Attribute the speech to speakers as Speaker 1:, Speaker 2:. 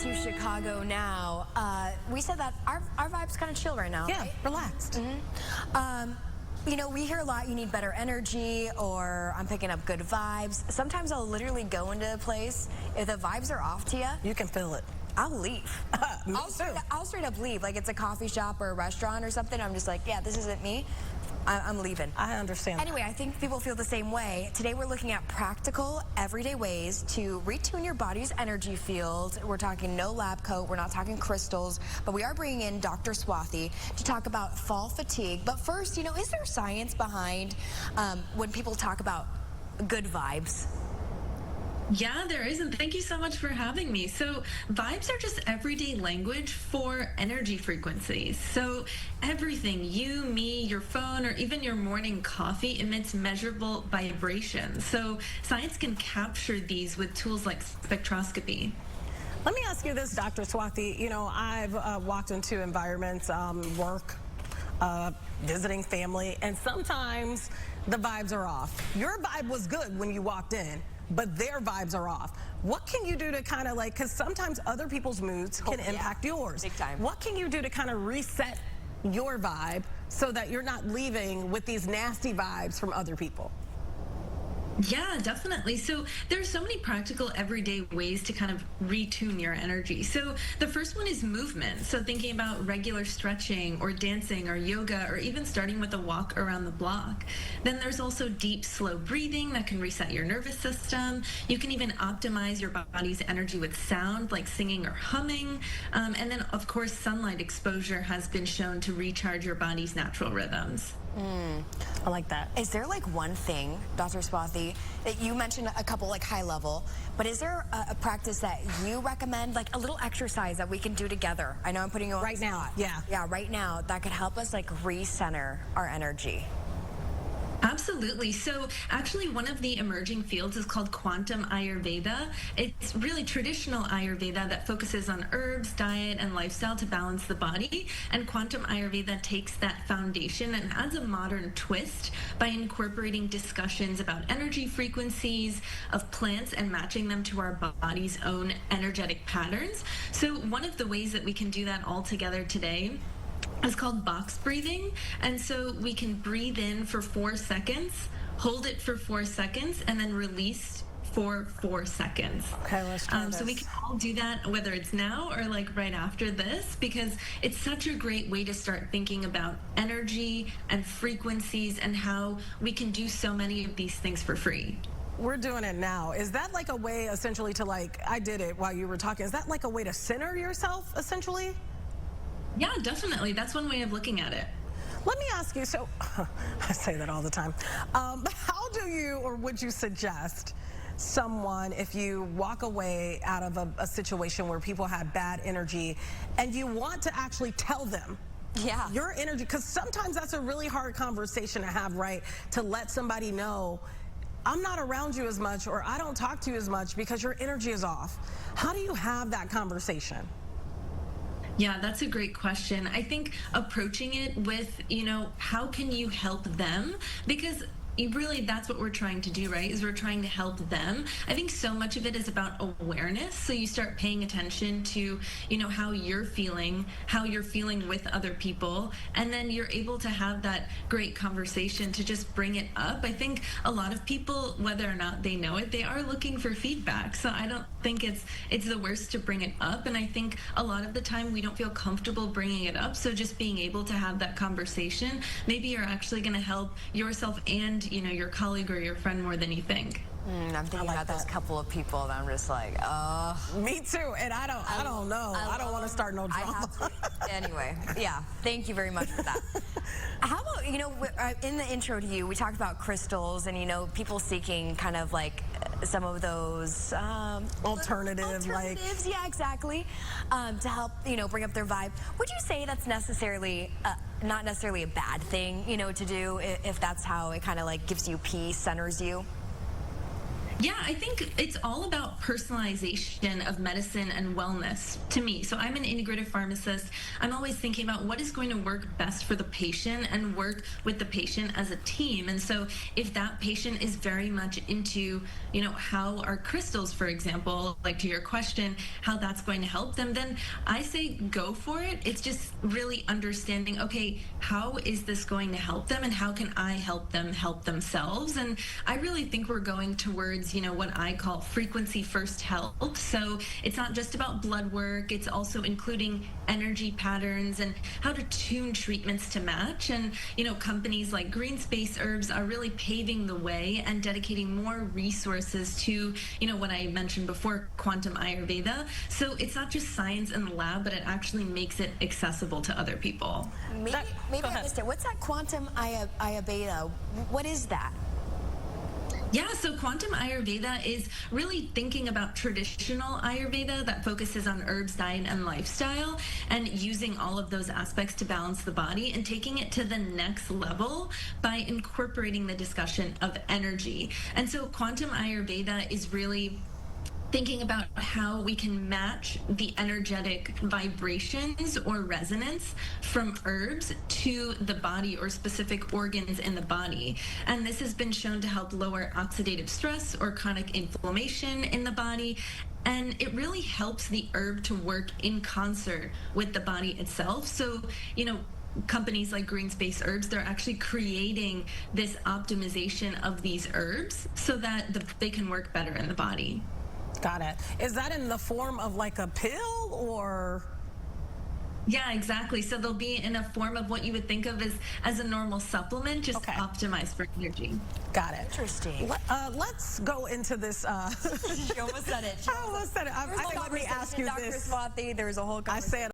Speaker 1: to Chicago now. We said that our vibe's kind of chill right now.
Speaker 2: Yeah,
Speaker 1: right?
Speaker 2: relaxed.
Speaker 1: You know, we hear a lot, you need better energy, or I'm picking up good vibes. Sometimes I'll literally go into a place, if the vibes are off to you,
Speaker 2: You can feel it.
Speaker 1: I'll leave.
Speaker 2: Me too.
Speaker 1: I'll straight up leave. Like it's a coffee shop or a restaurant or something. I'm just like, yeah, this isn't me. I'm leaving.
Speaker 2: I understand.
Speaker 1: Anyway, I think people feel the same way. Today we're looking at practical, everyday ways to retune your body's energy field. We're talking no lab coat, we're not talking crystals, but we are bringing in Dr. Swathi to talk about fall fatigue. But first, you know, is there science behind when people talk about good vibes?
Speaker 3: Yeah, there is, and thank you so much for having me. So vibes are just everyday language for energy frequencies. So everything, you, me, your phone, or even your morning coffee emits measurable vibrations. So science can capture these with tools like spectroscopy.
Speaker 2: Let me ask you this, Dr. Swathi. You know, I've walked into environments, work, visiting family, and sometimes the vibes are off. Your vibe was good when you walked in, but their vibes are off. What can you do to kind of like, because sometimes other people's moods can impact yours.
Speaker 1: Big time.
Speaker 2: What can you do to kind of reset your vibe so that you're not leaving with these nasty vibes from other people?
Speaker 3: Yeah, definitely. So there's so many practical everyday ways to kind of retune your energy. So the first one is movement. So thinking about regular stretching or dancing or yoga or even starting with a walk around the block. Then there's also deep, slow breathing that can reset your nervous system. You can even optimize your body's energy with sound like singing or humming. And then, of course, sunlight exposure has been shown to recharge your body's natural rhythms.
Speaker 2: I like that.
Speaker 1: Is there like one thing, Dr. Swathi, that you mentioned a couple like high level, but is there a practice that you recommend, like a little exercise that we can do together? I know I'm putting you on
Speaker 2: Right
Speaker 1: the
Speaker 2: now,
Speaker 1: spot.
Speaker 2: yeah.
Speaker 1: Yeah, right now, that could help us like recenter our energy.
Speaker 3: Absolutely. So actually one of the emerging fields is called Quantum Ayurveda. It's really traditional Ayurveda that focuses on herbs, diet, and lifestyle to balance the body. And Quantum Ayurveda takes that foundation and adds a modern twist by incorporating discussions about energy frequencies of plants and matching them to our body's own energetic patterns. So one of the ways that we can do that all together today is called box breathing. And so we can breathe in for 4 seconds, hold it for 4 seconds, and then release for 4 seconds.
Speaker 2: Okay, let's try this.
Speaker 3: So we can all do that, whether it's now or like right after this, because it's such a great way to start thinking about energy and frequencies and how we can do so many of these things for free.
Speaker 2: We're doing it now. Is that like a way essentially to like, I did it while you were talking, is that like a way to center yourself essentially?
Speaker 3: Yeah, definitely. That's one way of looking at it.
Speaker 2: Let me ask you, so I say that all the time. How do you, or would you suggest someone, if you walk away out of a situation where people have bad energy and you want to actually tell them your energy, because sometimes that's a really hard conversation to have, right? To let somebody know, I'm not around you as much, or I don't talk to you as much because your energy is off. How do you have that conversation?
Speaker 3: Yeah, that's a great question. I think approaching it with, you know, how can you help them? Because really that's what we're trying to do, right? Is we're trying to help them. I think so much of it is about awareness. So you start paying attention to, you know, how you're feeling with other people, and then you're able to have that great conversation to just bring it up. I think a lot of people, whether or not they know it, they are looking for feedback. So I don't think it's the worst to bring it up, and I think a lot of the time we don't feel comfortable bringing it up. So just being able to have that conversation, maybe you're actually going to help yourself and, you know, your colleague or your friend more than you think.
Speaker 1: I'm thinking about those couple of people that I'm just like,
Speaker 2: Me too, and I don't know. I don't want to start no drama.
Speaker 1: Anyway, yeah, thank you very much for that. How about, you know, in the intro to you, we talked about crystals and, you know, people seeking kind of like some of those
Speaker 2: alternatives,
Speaker 1: yeah, exactly, to help, you know, bring up their vibe. Would you say that's necessarily not necessarily a bad thing, you know, to do if that's how it kind of like gives you peace, centers you?
Speaker 3: Yeah, I think it's all about personalization of medicine and wellness to me. So I'm an integrative pharmacist. I'm always thinking about what is going to work best for the patient and work with the patient as a team. And so if that patient is very much into, how our crystals, for example, like to your question, how that's going to help them, then I say go for it. It's just really understanding, okay, how is this going to help them and how can I help them help themselves? And I really think we're going towards what I call frequency first health. So it's not just about blood work, it's also including energy patterns and how to tune treatments to match. And, companies like Greenspace Herbs are really paving the way and dedicating more resources to, what I mentioned before, Quantum Ayurveda. So it's not just science in the lab, but it actually makes it accessible to other people.
Speaker 1: Maybe I missed it. What's that Quantum Ayurveda? What is that?
Speaker 3: Yeah, so Quantum Ayurveda is really thinking about traditional Ayurveda that focuses on herbs, diet, and lifestyle, and using all of those aspects to balance the body and taking it to the next level by incorporating the discussion of energy. And so Quantum Ayurveda is really thinking about how we can match the energetic vibrations or resonance from herbs to the body or specific organs in the body. And this has been shown to help lower oxidative stress or chronic inflammation in the body. And it really helps the herb to work in concert with the body itself. So, companies like Greenspace Herbs, they're actually creating this optimization of these herbs so that they can work better in the body.
Speaker 2: Got it. Is that in the form of like a pill or?
Speaker 3: Yeah, exactly. So they'll be in a form of what you would think of as a normal supplement, just optimized for energy.
Speaker 2: Got it.
Speaker 1: Interesting.
Speaker 2: Let's go into this.
Speaker 1: She almost said it.
Speaker 2: I almost said it. I thought, let me ask you
Speaker 1: Dr.
Speaker 2: this.
Speaker 1: Swathi, there's a whole conversation.
Speaker 2: I said